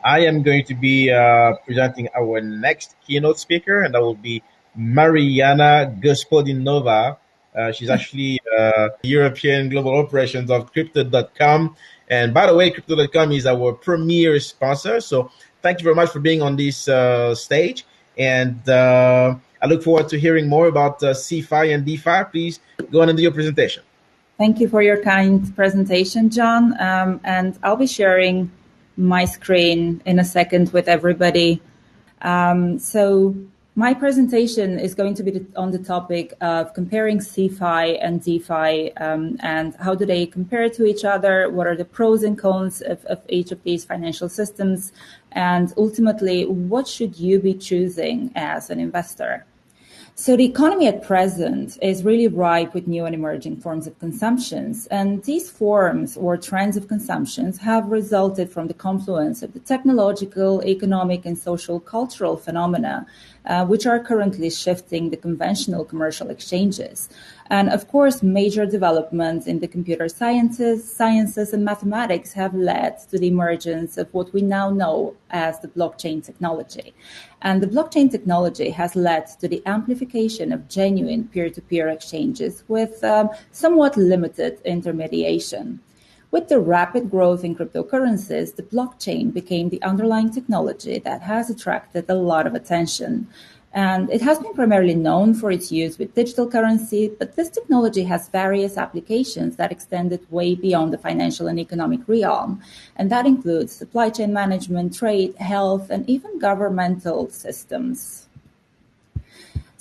I am going to be presenting our next keynote speaker, and that will be Mariana Gospodinova. She's actually European Global Operations of Crypto.com. And by the way, Crypto.com is our premier sponsor. So thank you very much for being on this stage. And I look forward to hearing more about CeFi and DeFi. Please go on and do your presentation. Thank you for your kind presentation, John. And I'll be sharing my screen in a second with everybody. So my presentation is going to be on the topic of comparing CeFi and DeFi and how do they compare to each other, what are the pros and cons of each of these financial systems, and ultimately, what should you be choosing as an investor? So the economy at present is really ripe with new and emerging forms of consumptions. And these forms or trends of consumptions have resulted from the confluence of the technological, economic, and social cultural phenomena, which are currently shifting the conventional commercial exchanges. And of course, major developments in the computer sciences, and mathematics have led to the emergence of what we now know as the blockchain technology. And the blockchain technology has led to the amplification of genuine peer-to-peer exchanges with somewhat limited intermediation. With the rapid growth in cryptocurrencies, the blockchain became the underlying technology that has attracted a lot of attention. And it has been primarily known for its use with digital currency, but this technology has various applications that extended way beyond the financial and economic realm. And that includes supply chain management, trade, health, and even governmental systems.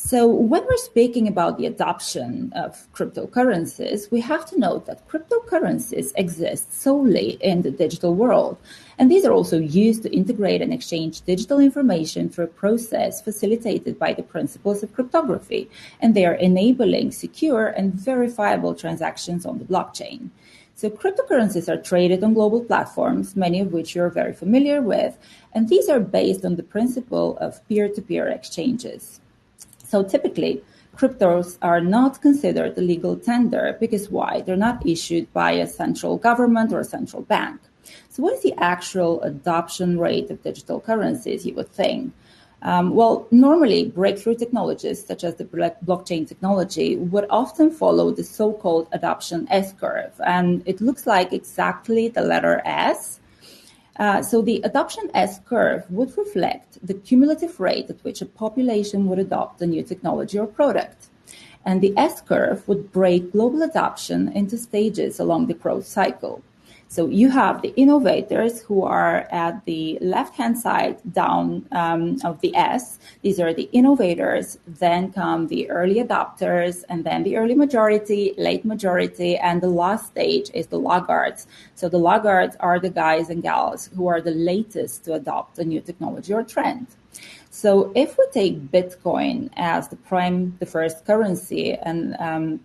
So when we're speaking about the adoption of cryptocurrencies, we have to note that cryptocurrencies exist solely in the digital world. And these are also used to integrate and exchange digital information through a process facilitated by the principles of cryptography. And they are enabling secure and verifiable transactions on the blockchain. So cryptocurrencies are traded on global platforms, many of which you're very familiar with. And these are based on the principle of peer-to-peer exchanges. So typically, cryptos are not considered a legal tender because why? They're not issued by a central government or a central bank. So what is the actual adoption rate of digital currencies, you would think? Well, normally breakthrough technologies such as the blockchain technology would often follow the so-called adoption S-curve. And it looks like exactly the letter S. So the adoption S-curve would reflect the cumulative rate at which a population would adopt a new technology or product. And the S-curve would break global adoption into stages along the growth cycle. So you have the innovators who are at the left-hand side down of the S. These are the innovators. Then come the early adopters, and then the early majority, late majority, and the last stage is the laggards. So the laggards are the guys and gals who are the latest to adopt a new technology or trend. So if we take Bitcoin as the first currency, and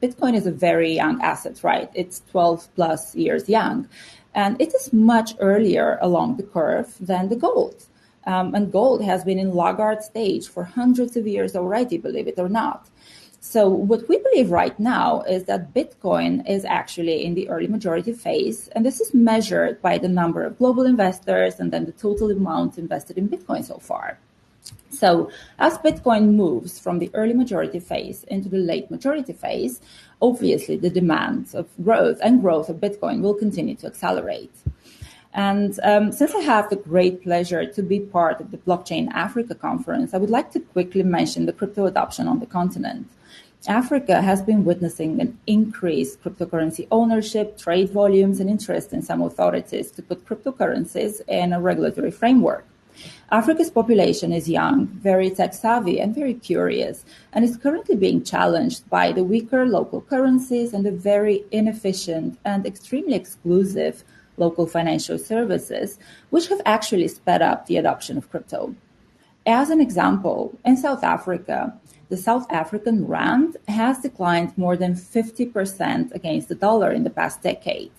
Bitcoin is a very young asset, right? It's 12 plus years young. And it is much earlier along the curve than the gold. And gold has been in laggard stage for hundreds of years already, believe it or not. So what we believe right now is that Bitcoin is actually in the early majority phase. And this is measured by the number of global investors and then the total amount invested in Bitcoin so far. So as Bitcoin moves from the early majority phase into the late majority phase, obviously the demands of growth of Bitcoin will continue to accelerate. And since I have the great pleasure to be part of the Blockchain Africa conference, I would like to quickly mention the crypto adoption on the continent. Africa has been witnessing an increased cryptocurrency ownership, trade volumes, and interest in some authorities to put cryptocurrencies in a regulatory framework. Africa's population is young, very tech-savvy, and very curious, and is currently being challenged by the weaker local currencies and the very inefficient and extremely exclusive local financial services, which have actually sped up the adoption of crypto. As an example, in South Africa, the South African rand has declined more than 50% against the dollar in the past decade.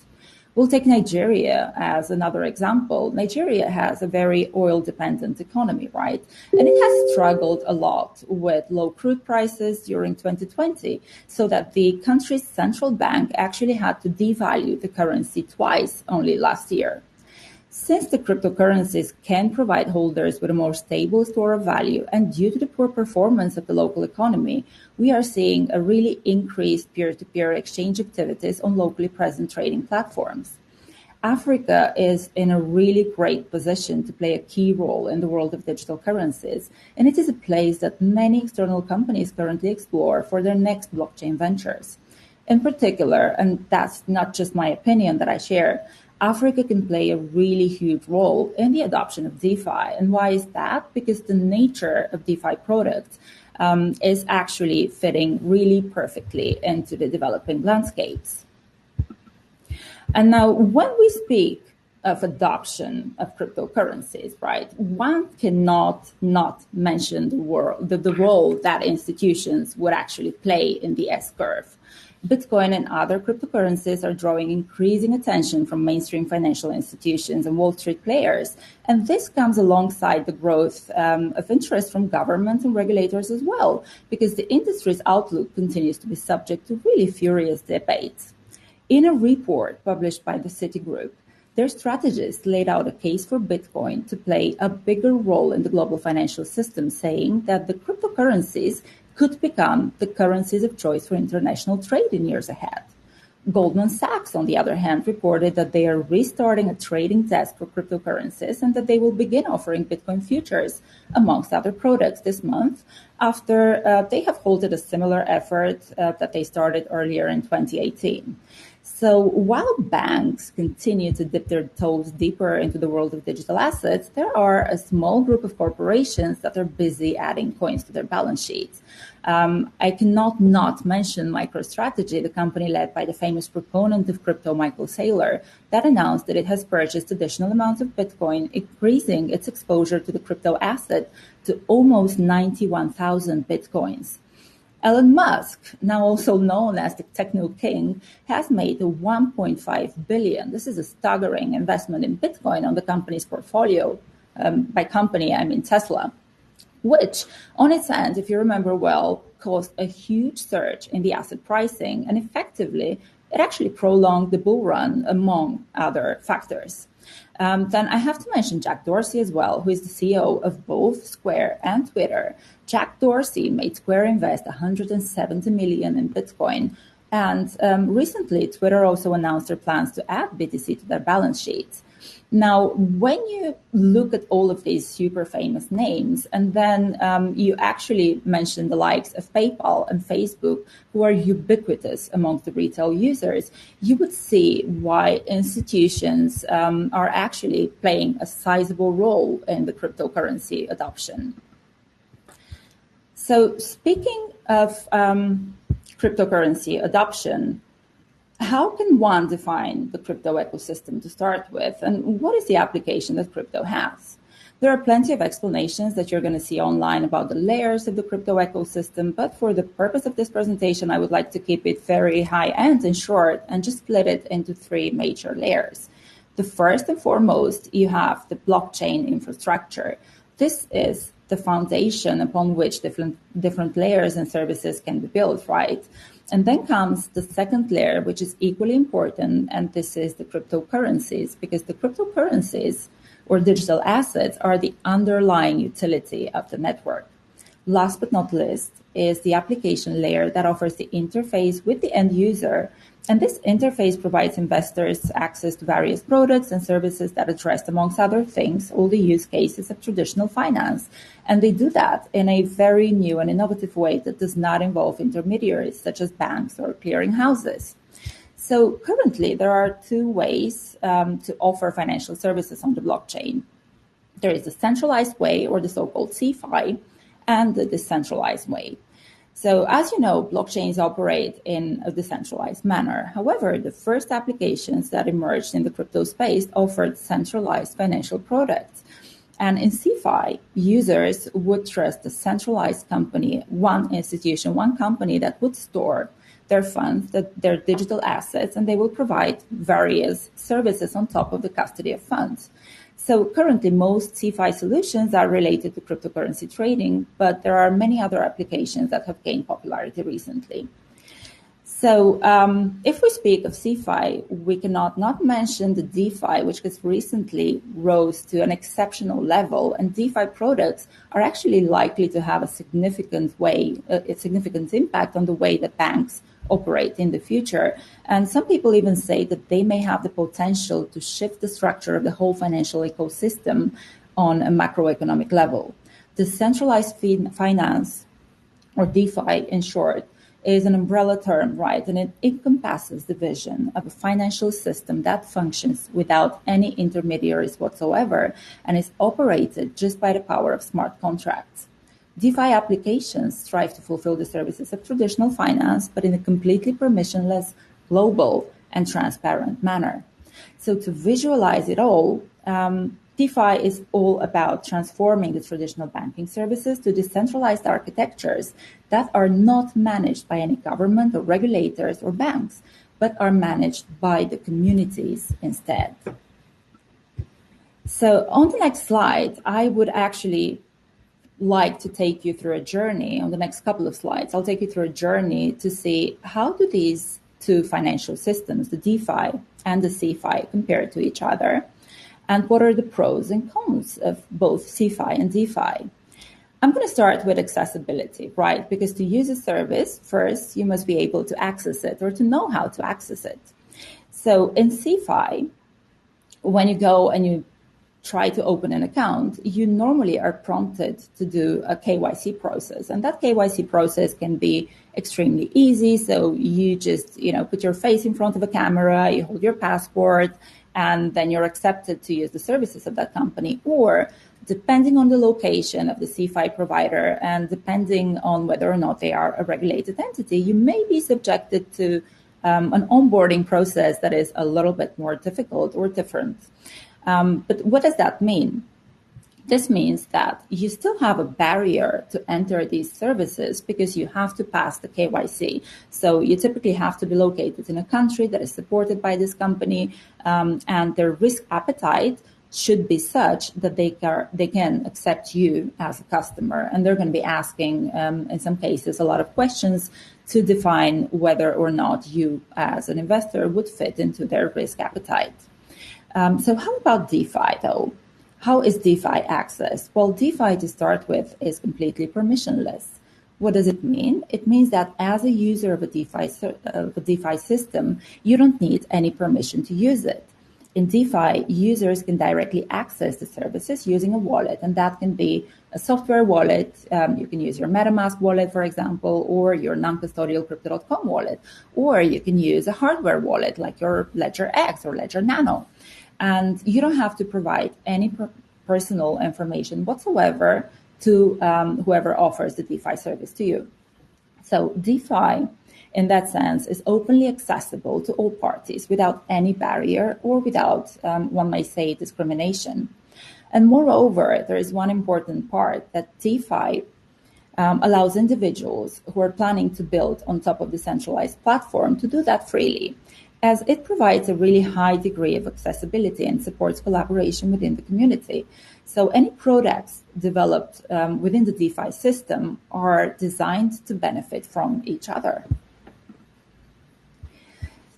We'll take Nigeria as another example. Nigeria has a very oil-dependent economy, right? And it has struggled a lot with low crude prices during 2020, so that the country's central bank actually had to devalue the currency twice only last year. Since the cryptocurrencies can provide holders with a more stable store of value, and due to the poor performance of the local economy, we are seeing a really increased peer-to-peer exchange activities on locally present trading platforms. Africa is in a really great position to play a key role in the world of digital currencies, and it is a place that many external companies currently explore for their next blockchain ventures. In particular, and that's not just my opinion that I share, Africa can play a really huge role in the adoption of DeFi. And why is that? Because the nature of DeFi products is actually fitting really perfectly into the developing landscapes. And now, when we speak of adoption of cryptocurrencies, right, one cannot not mention the role that institutions would actually play in the S-curve. Bitcoin and other cryptocurrencies are drawing increasing attention from mainstream financial institutions and Wall Street players. And this comes alongside the growth of interest from governments and regulators as well, because the industry's outlook continues to be subject to really furious debates. In a report published by the Citigroup, their strategists laid out a case for Bitcoin to play a bigger role in the global financial system, saying that the cryptocurrencies could become the currencies of choice for international trade in years ahead. Goldman Sachs, on the other hand, reported that they are restarting a trading desk for cryptocurrencies and that they will begin offering Bitcoin futures, amongst other products, this month, after they have halted a similar effort that they started earlier in 2018. So while banks continue to dip their toes deeper into the world of digital assets, there are a small group of corporations that are busy adding coins to their balance sheets. I cannot not mention MicroStrategy, the company led by the famous proponent of crypto, Michael Saylor, that announced that it has purchased additional amounts of Bitcoin, increasing its exposure to the crypto asset to almost 91,000 Bitcoins. Elon Musk, now also known as the Techno King, has made a $1.5 billion. This is a staggering investment in Bitcoin on the company's portfolio. By company, I mean Tesla, which on its end, if you remember well, caused a huge surge in the asset pricing, and effectively, it actually prolonged the bull run, among other factors. Then I have to mention Jack Dorsey as well, who is the CEO of both Square and Twitter. Jack Dorsey made Square invest $170 million in Bitcoin. And recently, Twitter also announced their plans to add BTC to their balance sheets. Now, when you look at all of these super famous names, and then you actually mention the likes of PayPal and Facebook, who are ubiquitous amongst the retail users, you would see why institutions are actually playing a sizable role in the cryptocurrency adoption. So speaking of cryptocurrency adoption, how can one define the crypto ecosystem to start with? And what is the application that crypto has? There are plenty of explanations that you're going to see online about the layers of the crypto ecosystem, but for the purpose of this presentation, I would like to keep it very high-end and short and just split it into three major layers. The first and foremost, you have the blockchain infrastructure. This is the foundation upon which different layers and services can be built, right? And then comes the second layer, which is equally important, and this is the cryptocurrencies, because the cryptocurrencies or digital assets are the underlying utility of the network. Last but not least is the application layer that offers the interface with the end user. And this interface provides investors access to various products and services that address, amongst other things, all the use cases of traditional finance. And they do that in a very new and innovative way that does not involve intermediaries such as banks or clearing houses. So currently, there are two ways to offer financial services on the blockchain. There is the centralized way, or the so-called CeFi, and the decentralized way. So as you know, blockchains operate in a decentralized manner. However, the first applications that emerged in the crypto space offered centralized financial products. And in CeFi, users would trust a centralized company, one institution, one company that would store their funds, their digital assets, and they will provide various services on top of the custody of funds. So currently, most CeFi solutions are related to cryptocurrency trading, but there are many other applications that have gained popularity recently. So if we speak of CeFi, we cannot not mention the DeFi, which has recently rose to an exceptional level. And DeFi products are actually likely to have a significant impact on the way that banks operate in the future. And some people even say that they may have the potential to shift the structure of the whole financial ecosystem on a macroeconomic level. Decentralized finance, or DeFi in short, is an umbrella term, right? And it encompasses the vision of a financial system that functions without any intermediaries whatsoever and is operated just by the power of smart contracts. DeFi applications strive to fulfill the services of traditional finance, but in a completely permissionless, global, and transparent manner. So to visualize it all, DeFi is all about transforming the traditional banking services to decentralized architectures that are not managed by any government or regulators or banks, but are managed by the communities instead. So on the next slide, I would actually like to take you through a journey. On the next couple of slides, I'll take you through a journey to see how do these two financial systems, the DeFi and the CeFi, compare to each other, and what are the pros and cons of both CeFi and DeFi. I'm going to start with accessibility, right? Because to use a service, first, you must be able to access it or to know how to access it. So in CeFi, when you go and you try to open an account, you normally are prompted to do a KYC process. And that KYC process can be extremely easy. So you just, put your face in front of a camera, you hold your passport, and then you're accepted to use the services of that company. Or depending on the location of the CeFi provider and depending on whether or not they are a regulated entity, you may be subjected to an onboarding process that is a little bit more difficult or different. But what does that mean? This means that you still have a barrier to enter these services because you have to pass the KYC. So you typically have to be located in a country that is supported by this company, and their risk appetite should be such that they can accept you as a customer. And they're going to be asking, in some cases, a lot of questions to define whether or not you as an investor would fit into their risk appetite. So how about DeFi, though? How is DeFi accessed? Well, DeFi, to start with, is completely permissionless. What does it mean? It means that as a user of a DeFi system, you don't need any permission to use it. In DeFi, users can directly access the services using a wallet, and that can be a software wallet. You can use your MetaMask wallet, for example, or your non-custodial Crypto.com wallet, or you can use a hardware wallet like your Ledger X or Ledger Nano. And you don't have to provide any personal information whatsoever to whoever offers the DeFi service to you. So DeFi, in that sense, is openly accessible to all parties without any barrier or without, one may say, discrimination. And moreover, there is one important part that DeFi allows individuals who are planning to build on top of the centralized platform to do that freely, as it provides a really high degree of accessibility and supports collaboration within the community. So any products developed within the DeFi system are designed to benefit from each other.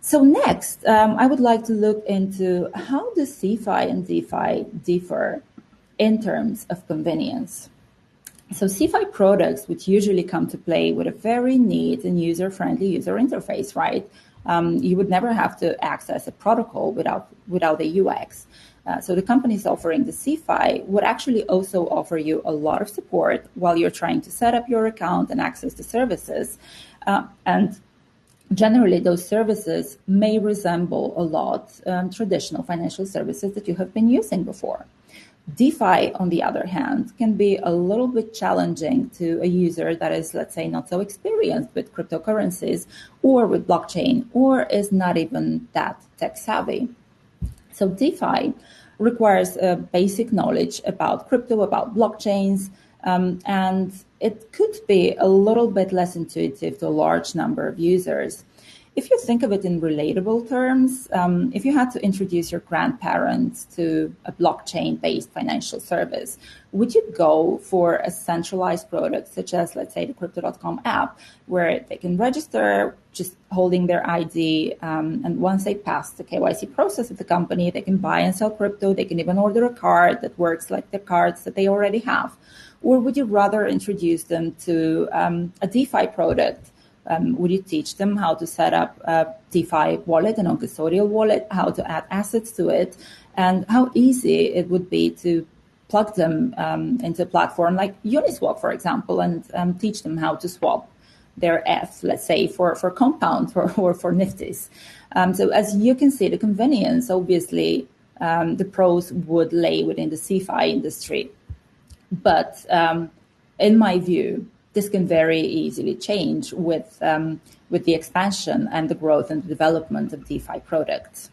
So next, I would like to look into how the CeFi and DeFi differ in terms of convenience. So CeFi products would usually come to play with a very neat and user-friendly user interface, right? You would never have to access a protocol without a UX. So the companies offering the CeFi would actually also offer you a lot of support while you're trying to set up your account and access the services. And generally, those services may resemble a lot traditional financial services that you have been using before. DeFi, on the other hand, can be a little bit challenging to a user that is, let's say, not so experienced with cryptocurrencies or with blockchain, or is not even that tech savvy. So DeFi requires a basic knowledge about crypto, about blockchains, and it could be a little bit less intuitive to a large number of users. if you think of it in relatable terms, if you had to introduce your grandparents to a blockchain-based financial service, would you go for a centralized product such as, let's say, the Crypto.com app, where they can register just holding their ID, and once they pass the KYC process of the company, they can buy and sell crypto, they can even order a card that works like the cards that they already have? Or would you rather introduce them to a DeFi product? Would you teach them how to set up a DeFi wallet, a non-custodial wallet, how to add assets to it, and how easy it would be to plug them into a platform like Uniswap, for example, and teach them how to swap their F, let's say, for Compound or for Nifties. So as you can see, the convenience, obviously, the pros would lay within the CeFi industry. But in my view, this can very easily change with the expansion and the growth and the development of DeFi products.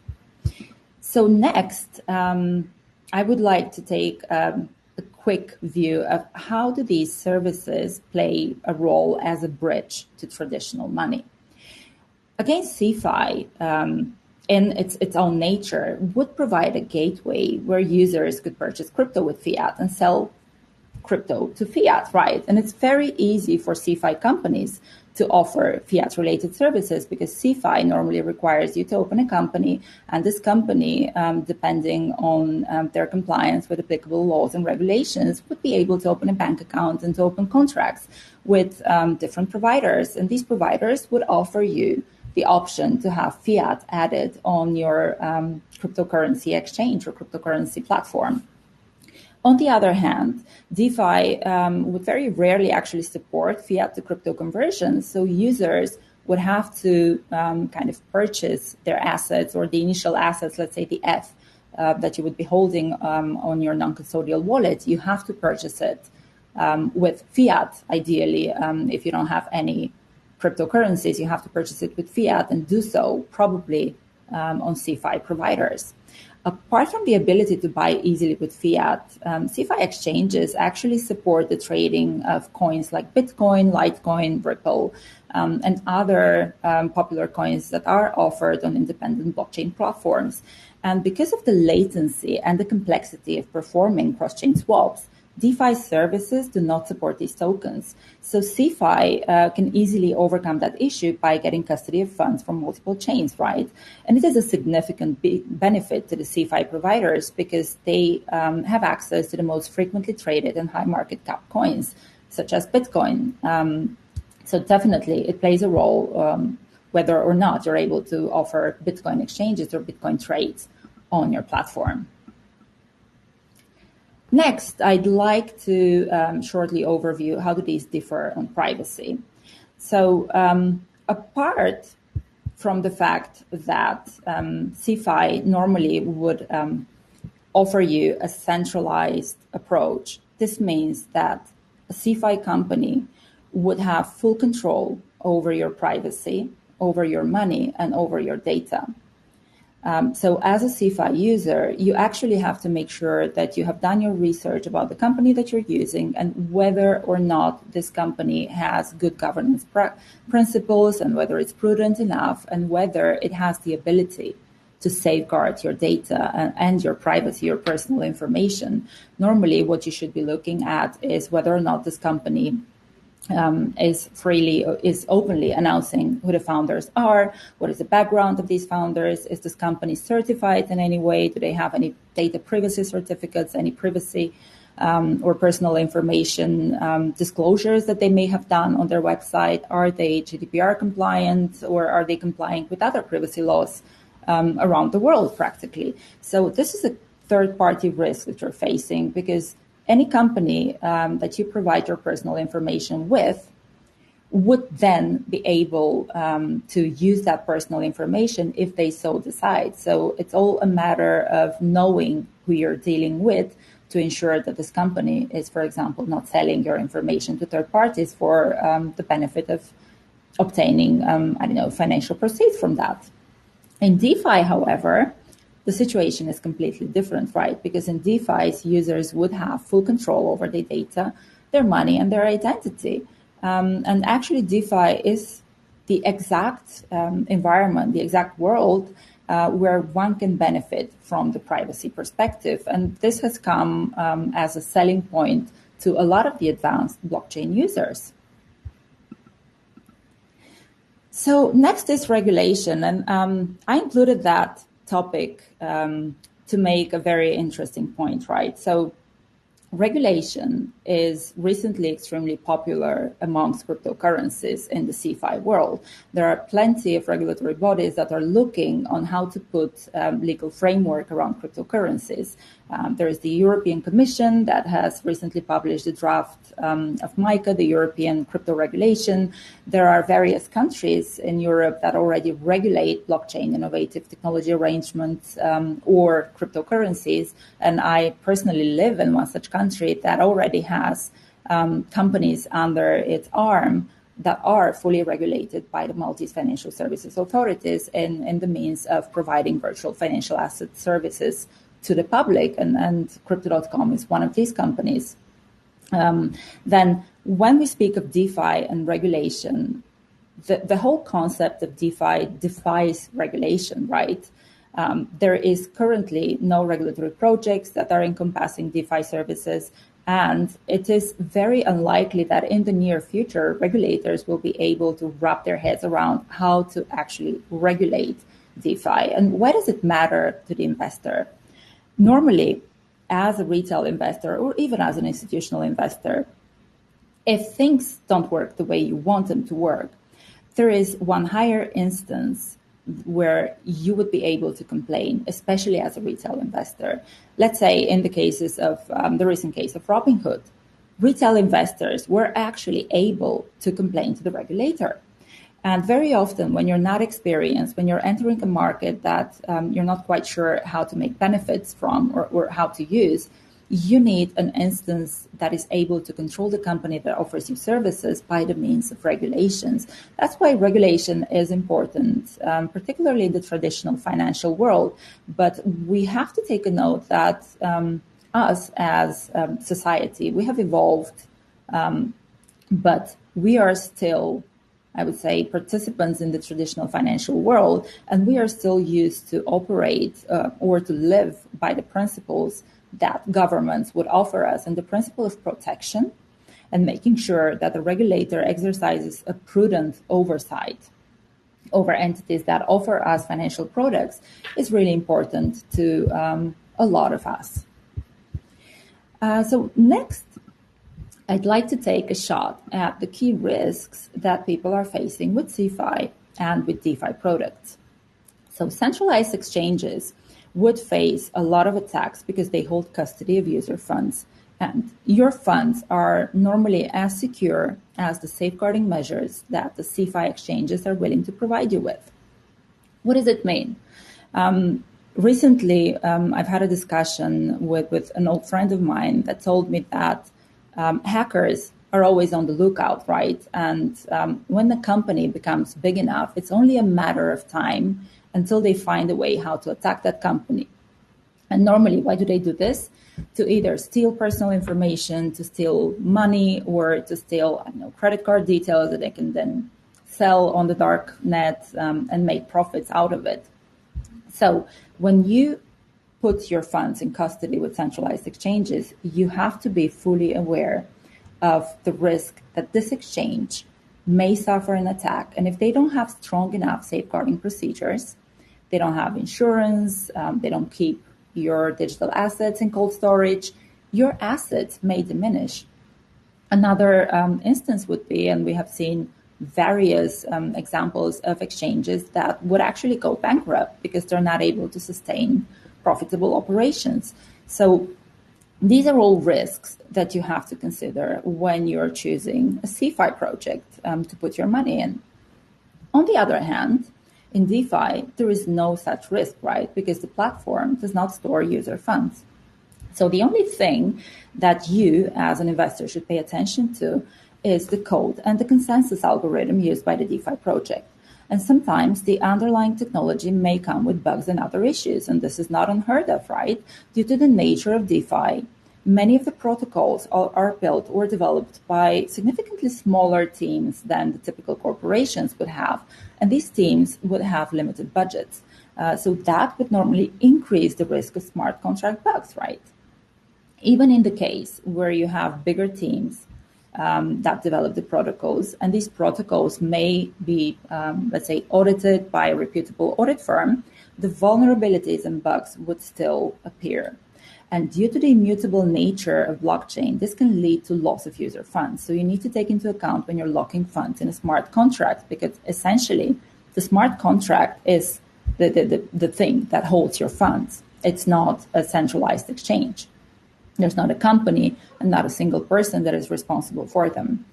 So next, I would like to take a quick view of how do these services play a role as a bridge to traditional money. Again, CeFi, in its own nature, would provide a gateway where users could purchase crypto with fiat and sell crypto to fiat, right? And it's very easy for CeFi companies to offer fiat-related services because CeFi normally requires you to open a company, and this company, depending on their compliance with applicable laws and regulations, would be able to open a bank account and to open contracts with different providers. And these providers would offer you the option to have fiat added on your cryptocurrency exchange or cryptocurrency platform. On the other hand, DeFi would very rarely actually support fiat to crypto conversions. So users would have to kind of purchase their assets or the initial assets, let's say the F that you would be holding on your non-custodial wallet. You have to purchase it with fiat, ideally. If you don't have any cryptocurrencies, you have to purchase it with fiat and do so probably on CeFi providers. Apart from the ability to buy easily with fiat, CeFi exchanges actually support the trading of coins like Bitcoin, Litecoin, Ripple, and other popular coins that are offered on independent blockchain platforms. And because of the latency and the complexity of performing cross-chain swaps, DeFi services do not support these tokens. So CeFi can easily overcome that issue by getting custody of funds from multiple chains, right? And it is a significant benefit to the CeFi providers because they have access to the most frequently traded and high market cap coins, such as Bitcoin. So definitely it plays a role whether or not you're able to offer Bitcoin exchanges or Bitcoin trades on your platform. Next, I'd like to shortly overview how do these differ on privacy. So apart from the fact that CeFi normally would offer you a centralized approach, this means that a CeFi company would have full control over your privacy, over your money, and over your data. So as a CeFi user, you actually have to make sure that you have done your research about the company that you're using and whether or not this company has good governance principles and whether it's prudent enough and whether it has the ability to safeguard your data and your privacy, your personal information. Normally, what you should be looking at is whether or not this company is openly announcing who the founders are, what is the background of these founders, is this company certified in any way, do they have any data privacy certificates, any privacy or personal information disclosures that they may have done on their website, are they GDPR compliant or are they compliant with other privacy laws around the world practically. So this is a third-party risk that you're facing because any company that you provide your personal information with would then be able to use that personal information if they so decide. So it's all a matter of knowing who you're dealing with to ensure that this company is, for example, not selling your information to third parties for the benefit of obtaining, financial proceeds from that. In DeFi, however, the situation is completely different, right? Because in DeFi, users would have full control over their data, their money, and their identity. And actually, DeFi is the exact environment, the exact world where one can benefit from the privacy perspective. And this has come as a selling point to a lot of the advanced blockchain users. So next is regulation. And I included that topic to make a very interesting point, right? So regulation is recently extremely popular amongst cryptocurrencies in the CeFi world. There are plenty of regulatory bodies that are looking on how to put legal framework around cryptocurrencies. There is the European Commission that has recently published a draft of MiCA, the European crypto regulation. There are various countries in Europe that already regulate blockchain innovative technology arrangements or cryptocurrencies. And I personally live in one such country that already has companies under its arm that are fully regulated by the Maltese Financial Services Authorities in the means of providing virtual financial asset services to the public, and Crypto.com is one of these companies. Then when we speak of DeFi and regulation, the whole concept of DeFi defies regulation, right? There is currently no regulatory projects that are encompassing DeFi services, and it is very unlikely that in the near future, regulators will be able to wrap their heads around how to actually regulate DeFi. And why does it matter to the investor? Normally, as a retail investor or even as an institutional investor, if things don't work the way you want them to work, there is one higher instance where you would be able to complain, especially as a retail investor. Let's say in the cases of the recent case of Robinhood, retail investors were actually able to complain to the regulator. And very often when you're not experienced, when you're entering a market that you're not quite sure how to make benefits from or how to use, you need an instance that is able to control the company that offers you services by the means of regulations. That's why regulation is important, particularly in the traditional financial world. But we have to take a note that us as society, we have evolved, but we are still, I would say, participants in the traditional financial world, and we are still used to operate or to live by the principles that governments would offer us, and the principle of protection and making sure that the regulator exercises a prudent oversight over entities that offer us financial products is really important to a lot of us. So next, I'd like to take a shot at the key risks that people are facing with CeFi and with DeFi products. So centralized exchanges would face a lot of attacks because they hold custody of user funds. And your funds are normally as secure as the safeguarding measures that the CeFi exchanges are willing to provide you with. What does it mean? Recently, I've had a discussion with an old friend of mine that told me that hackers are always on the lookout, right? And when the company becomes big enough, it's only a matter of time until they find a way how to attack that company. And normally, why do they do this? To either steal personal information, to steal money, or to steal, credit card details that they can then sell on the dark net and make profits out of it. So when you put your funds in custody with centralized exchanges, you have to be fully aware of the risk that this exchange may suffer an attack. And if they don't have strong enough safeguarding procedures, they don't have insurance, they don't keep your digital assets in cold storage, your assets may diminish. Another instance would be, and we have seen various examples of exchanges that would actually go bankrupt because they're not able to sustain profitable operations. So these are all risks that you have to consider when you're choosing a CeFi project to put your money in. On the other hand, in DeFi, there is no such risk, right? Because the platform does not store user funds. So the only thing that you as an investor should pay attention to is the code and the consensus algorithm used by the DeFi project. And sometimes the underlying technology may come with bugs and other issues. And this is not unheard of, right? Due to the nature of DeFi, many of the protocols are built or developed by significantly smaller teams than the typical corporations would have. And these teams would have limited budgets. So that would normally increase the risk of smart contract bugs, right? Even in the case where you have bigger teams that develop the protocols, and these protocols may be, let's say, audited by a reputable audit firm, the vulnerabilities and bugs would still appear. And due to the immutable nature of blockchain, this can lead to loss of user funds. So you need to take into account when you're locking funds in a smart contract, because essentially the smart contract is the thing that holds your funds. It's not a centralized exchange. There's not a company and not a single person that is responsible for them.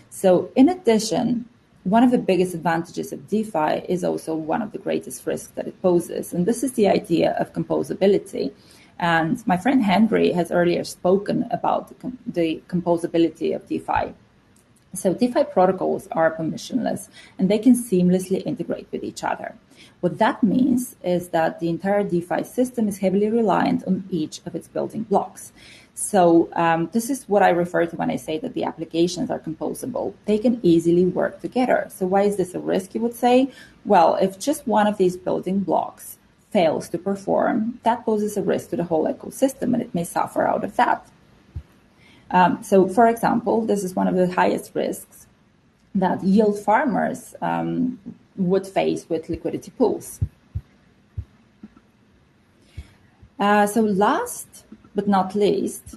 So in addition, one of the biggest advantages of DeFi is also one of the greatest risks that it poses. And this is the idea of composability. And my friend Henry has earlier spoken about the composability of DeFi. So DeFi protocols are permissionless and they can seamlessly integrate with each other. What that means is that the entire DeFi system is heavily reliant on each of its building blocks. So this is what I refer to when I say that the applications are composable. They can easily work together. So why is this a risk, you would say? Well, if just one of these building blocks fails to perform, that poses a risk to the whole ecosystem and it may suffer out of that. So, for example, this is one of the highest risks that yield farmers would face with liquidity pools. So last but not least,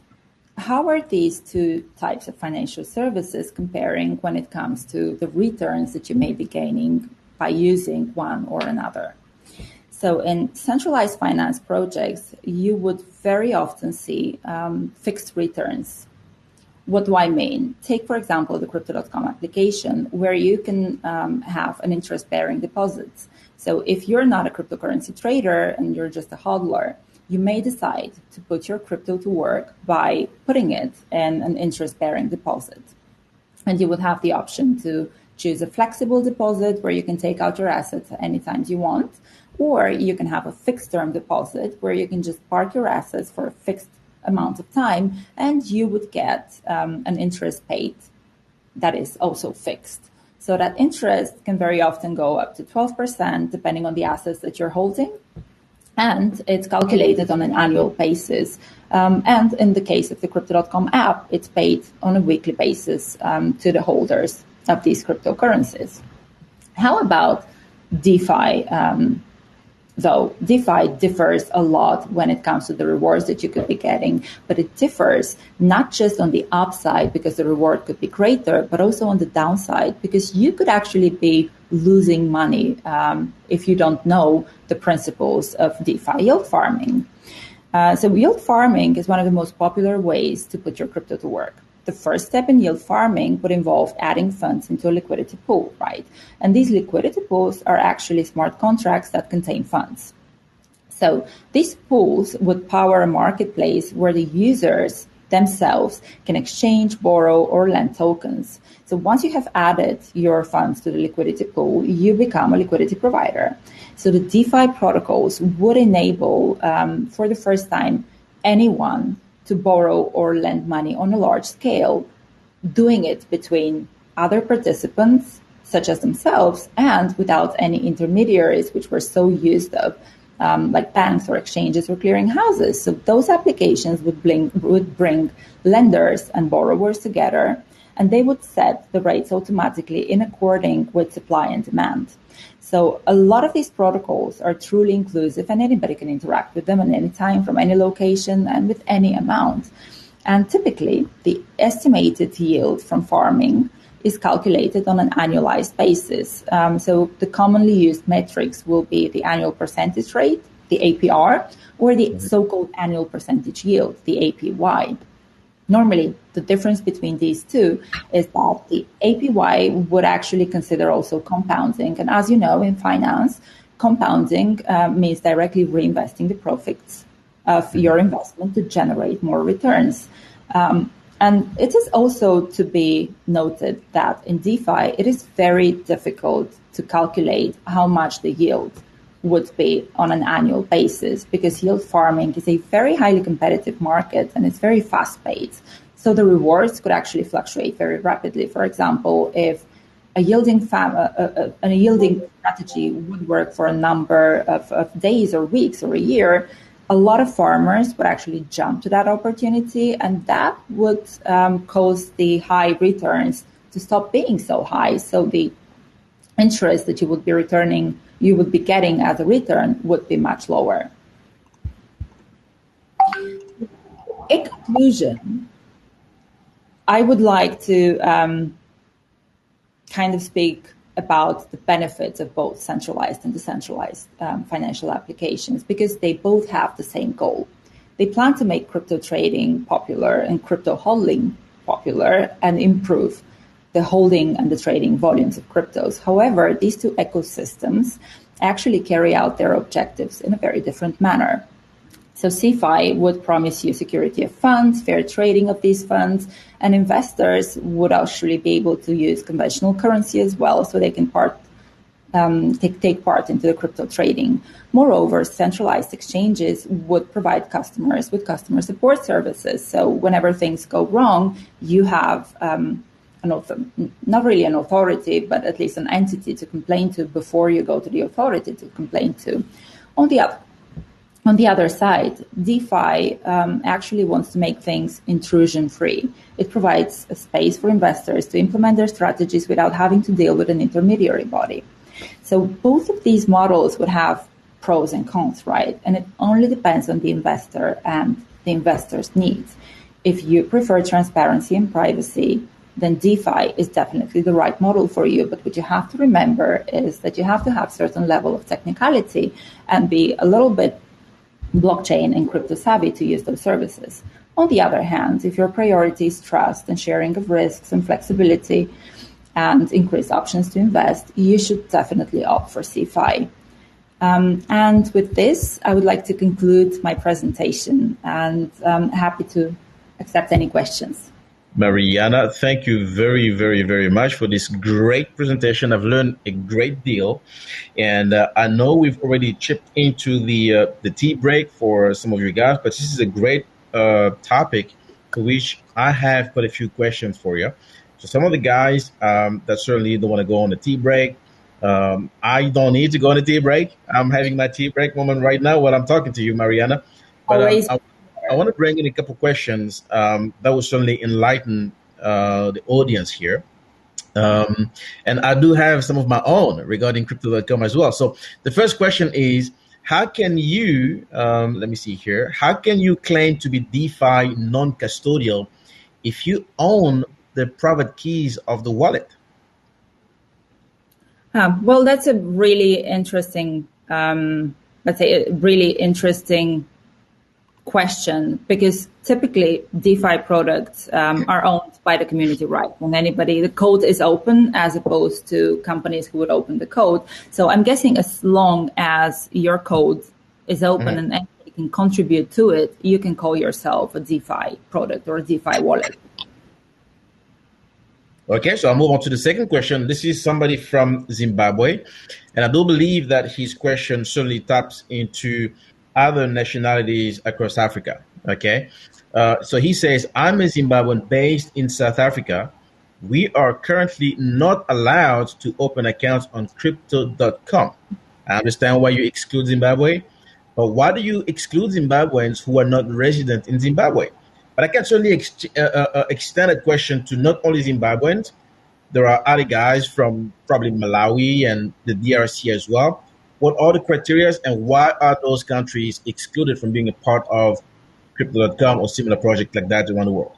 how are these two types of financial services comparing when it comes to the returns that you may be gaining by using one or another? So in centralized finance projects, you would very often see fixed returns. What do I mean? Take, for example, the Crypto.com application, where you can have an interest-bearing deposit. So if you're not a cryptocurrency trader and you're just a hodler, you may decide to put your crypto to work by putting it in an interest-bearing deposit. And you would have the option to choose a flexible deposit where you can take out your assets anytime you want, or you can have a fixed-term deposit where you can just park your assets for a fixed amount of time, and you would get an interest paid that is also fixed. So that interest can very often go up to 12%, depending on the assets that you're holding. And it's calculated on an annual basis. And in the case of the Crypto.com app, it's paid on a weekly basis to the holders of these cryptocurrencies. How about DeFi? Though DeFi differs a lot when it comes to the rewards that you could be getting, but it differs not just on the upside because the reward could be greater, but also on the downside because you could actually be losing money if you don't know the principles of DeFi yield farming. So yield farming is one of the most popular ways to put your crypto to work. The first step in yield farming would involve adding funds into a liquidity pool, right? And these liquidity pools are actually smart contracts that contain funds. So these pools would power a marketplace where the users themselves can exchange, borrow, or lend tokens. So once you have added your funds to the liquidity pool, you become a liquidity provider. So the DeFi protocols would enable, for the first time, anyone to borrow or lend money on a large scale, doing it between other participants, such as themselves, and without any intermediaries, which we're so used of, like banks or exchanges or clearing houses. So those applications would bring lenders and borrowers together, and they would set the rates automatically in accordance with supply and demand. So a lot of these protocols are truly inclusive and anybody can interact with them at any time from any location and with any amount. And typically, the estimated yield from farming is calculated on an annualized basis. So the commonly used metrics will be the annual percentage rate, the APR, or the so-called annual percentage yield, the APY. Normally, the difference between these two is that the APY would actually consider also compounding. And as you know, in finance, compounding means directly reinvesting the profits of your investment to generate more returns. And it is also to be noted that in DeFi, it is very difficult to calculate how much the yield would be on an annual basis, because yield farming is a very highly competitive market and it's very fast-paced. So the rewards could actually fluctuate very rapidly. For example, if a yielding strategy would work for a number of days or weeks or a year, a lot of farmers would actually jump to that opportunity, and that would cause the high returns to stop being so high. So the interest that you would be getting as a return would be much lower. In conclusion, I would like to kind of speak about the benefits of both centralized and decentralized financial applications, because they both have the same goal. They plan to make crypto trading popular and crypto hodling popular and improve the holding and the trading volumes of cryptos. However, these two ecosystems actually carry out their objectives in a very different manner. So CeFi would promise you security of funds, fair trading of these funds, and investors would actually be able to use conventional currency as well, so they can take part into the crypto trading. Moreover, centralized exchanges would provide customers with customer support services. So whenever things go wrong, you have not really an authority, but at least an entity to complain to before you go to the authority to complain to. On the other side, DeFi actually wants to make things intrusion-free. It provides a space for investors to implement their strategies without having to deal with an intermediary body. So both of these models would have pros and cons, right? And it only depends on the investor and the investor's needs. If you prefer transparency and privacy, then DeFi is definitely the right model for you. But what you have to remember is that you have to have certain level of technicality and be a little bit blockchain and crypto savvy to use those services. On the other hand, if your priority is trust and sharing of risks and flexibility and increased options to invest, you should definitely opt for CeFi. And with this, I would like to conclude my presentation, and I'm happy to accept any questions. Mariana, thank you very, very, very much for this great presentation. I've learned a great deal, and I know we've already chipped into the tea break for some of you guys, but this is a great topic for which I have quite a few questions for you. So some of the guys that certainly don't want to go on the tea break, I don't need to go on a tea break. I'm having my tea break moment right now while I'm talking to you, Mariana. But I want to bring in a couple questions that will certainly enlighten the audience here. And I do have some of my own regarding crypto.com as well. So the first question is, how can you, let me see here, how can you claim to be DeFi non-custodial if you own the private keys of the wallet? Well, that's a really interesting, let's say a really interesting question, because typically DeFi products are owned by the community, right? When the code is open, as opposed to companies who would open the code. So I'm guessing as long as your code is open and anybody can contribute to it, you can call yourself a DeFi product or a DeFi wallet. Okay, so I'll move on to the second question. This is somebody from Zimbabwe, and I do believe that his question certainly taps into other nationalities across Africa. Okay, so he says, I'm a Zimbabwean based in South Africa. We are currently not allowed to open accounts on crypto.com. I understand why you exclude Zimbabwe, but why do you exclude Zimbabweans who are not resident in Zimbabwe? But I can certainly extend a question to not only Zimbabweans. There are other guys from probably Malawi and the DRC as well. What are the criteria, and why are those countries excluded from being a part of crypto.com or similar projects like that around the world?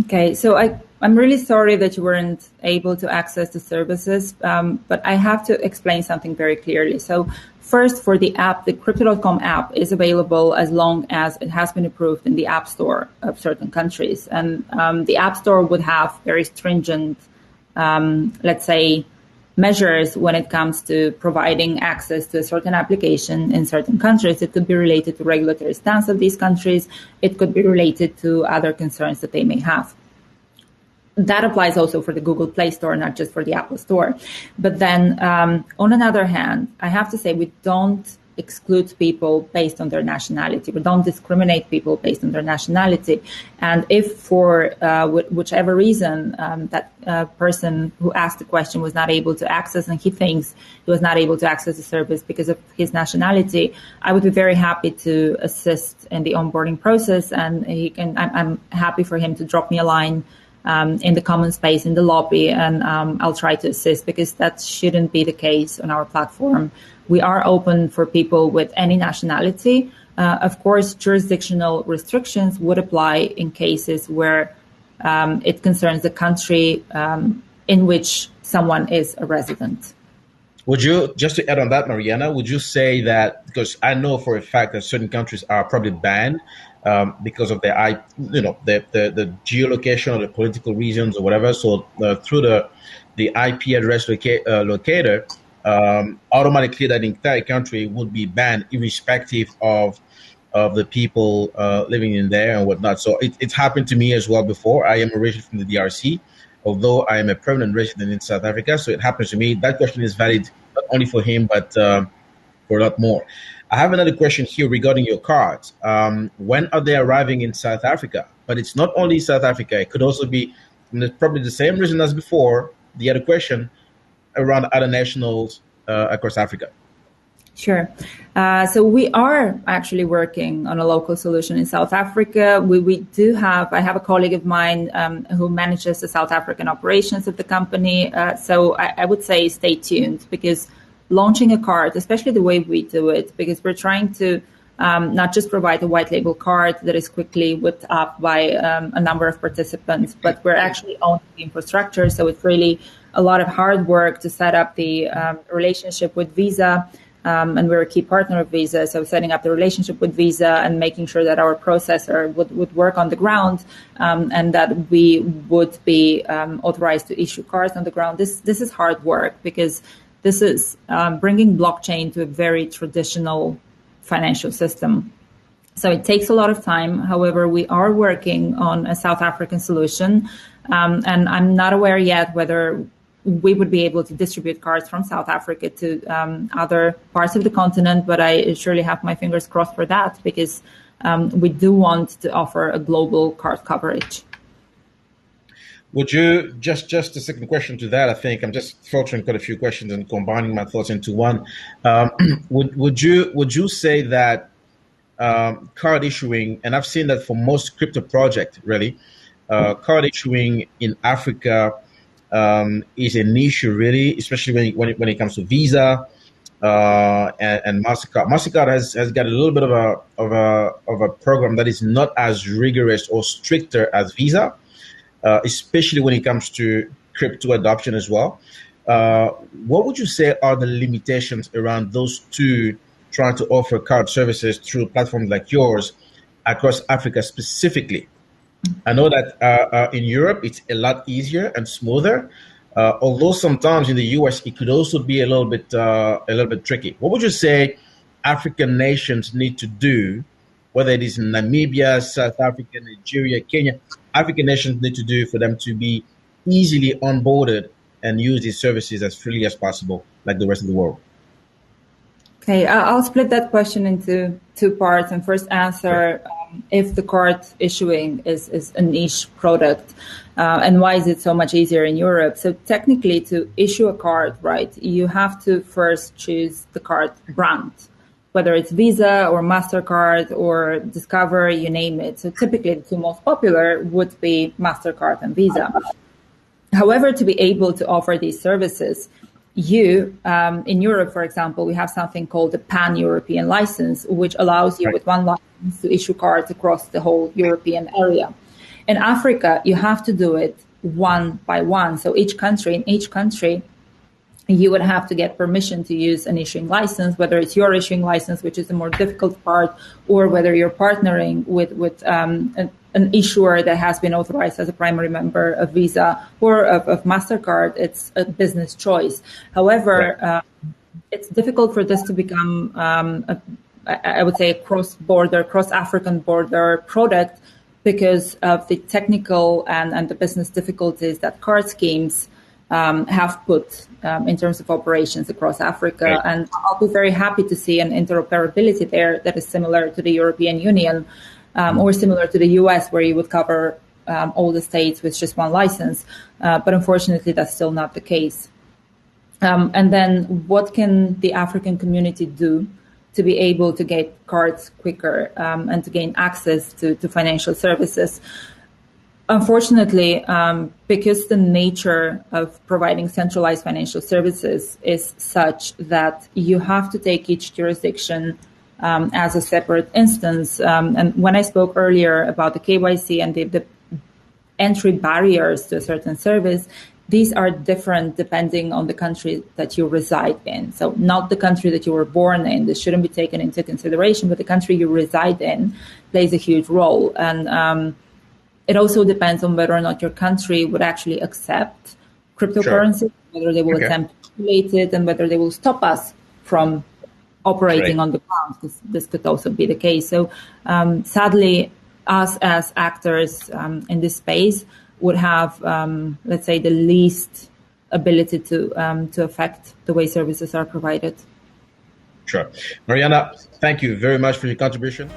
Okay, so I'm really sorry that you weren't able to access the services, but I have to explain something very clearly. So first, for the app, the crypto.com app is available as long as it has been approved in the App Store of certain countries. And the App Store would have very stringent, let's say, measures when it comes to providing access to a certain application in certain countries. It could be related to regulatory stance of these countries. It could be related to other concerns that they may have. that applies also for the Google Play Store, not just for the Apple Store. But then on another hand, I have to say we don't exclude people based on their nationality. We don't discriminate people based on their nationality. And if for whichever reason that person who asked the question was not able to access, and he thinks he was not able to access the service because of his nationality, I would be very happy to assist in the onboarding process. And I'm happy for him to drop me a line in the common space, in the lobby, and I'll try to assist, because that shouldn't be the case on our platform. We are open for people with any nationality. Of course, jurisdictional restrictions would apply in cases where it concerns the country in which someone is a resident. Would you, just to add on that, Mariana, would you say that, because I know for a fact that certain countries are probably banned because of the geolocation or the political reasons or whatever. So through the IP address locator, automatically that entire country would be banned, irrespective of the people living in there and whatnot. So it's happened to me as well before. I am originally from the DRC, although I am a permanent resident in South Africa. So it happens to me. That question is valid not only for him, but for a lot more. I have another question here regarding your cards. When are they arriving in South Africa? But it's not only South Africa. It could also be probably the same reason as before, the other question, around other nationals across Africa. Sure. So we are actually working on a local solution in South Africa. I have a colleague of mine who manages the South African operations of the company. So I would say stay tuned, because launching a card, especially the way we do it, because we're trying to not just provide a white label card that is quickly whipped up by a number of participants, but we're actually owning the infrastructure. So it's really a lot of hard work to set up the relationship with Visa. And we're a key partner of Visa. So setting up the relationship with Visa and making sure that our processor would work on the ground, and that we would be authorized to issue cards on the ground. This is hard work, because this is bringing blockchain to a very traditional financial system. So it takes a lot of time. However, we are working on a South African solution, and I'm not aware yet whether we would be able to distribute cards from South Africa to other parts of the continent, but I surely have my fingers crossed for that, because we do want to offer a global card coverage. Would you, just a second question to that, I think I'm just filtering quite a few questions and combining my thoughts into one. Would you say that card issuing, and I've seen that for most crypto projects, really, card issuing in Africa is an issue, really, especially when it comes to Visa and MasterCard. MasterCard has got a little bit of a program that is not as rigorous or stricter as Visa, especially when it comes to crypto adoption as well. What would you say are the limitations around those two trying to offer card services through platforms like yours across Africa specifically? I know that in Europe it's a lot easier and smoother, although sometimes in the US it could also be a little bit tricky. What would you say African nations need to do, whether it is in Namibia, South Africa, Nigeria, Kenya, African nations need to do for them to be easily onboarded and use these services as freely as possible, like the rest of the world? Okay, I'll split that question into two parts, and first answer if the card issuing is a niche product, and why is it so much easier in Europe? So technically, to issue a card, right, you have to first choose the card brand, whether it's Visa or MasterCard or Discover, you name it. So typically the two most popular would be MasterCard and Visa. However, to be able to offer these services, in Europe, for example, we have something called the pan-European license, which allows you with one license to issue cards across the whole European area. In Africa, you have to do it one by one. So in each country, you would have to get permission to use an issuing license, whether it's your issuing license, which is the more difficult part, or whether you're partnering with an issuer that has been authorized as a primary member of Visa or of MasterCard. It's a business choice. However, it's difficult for this to become, I would say, a cross-African border product, because of the technical and the business difficulties that card schemes have put in terms of operations across Africa. Right. And I'll be very happy to see an interoperability there that is similar to the European Union or similar to the US, where you would cover all the states with just one license. But unfortunately, that's still not the case. And then what can the African community do to be able to get cards quicker and to gain access to financial services? Unfortunately, because the nature of providing centralized financial services is such that you have to take each jurisdiction as a separate instance. And when I spoke earlier about the KYC and the entry barriers to a certain service, these are different depending on the country that you reside in. So not the country that you were born in. This shouldn't be taken into consideration, but the country you reside in plays a huge role. And it also depends on whether or not your country would actually accept cryptocurrency, whether they will attempt to regulate it, and whether they will stop us from operating on the ground, because this could also be the case. So sadly, us as actors in this space would have, let's say, the least ability to affect the way services are provided. Sure. Mariana, thank you very much for your contribution.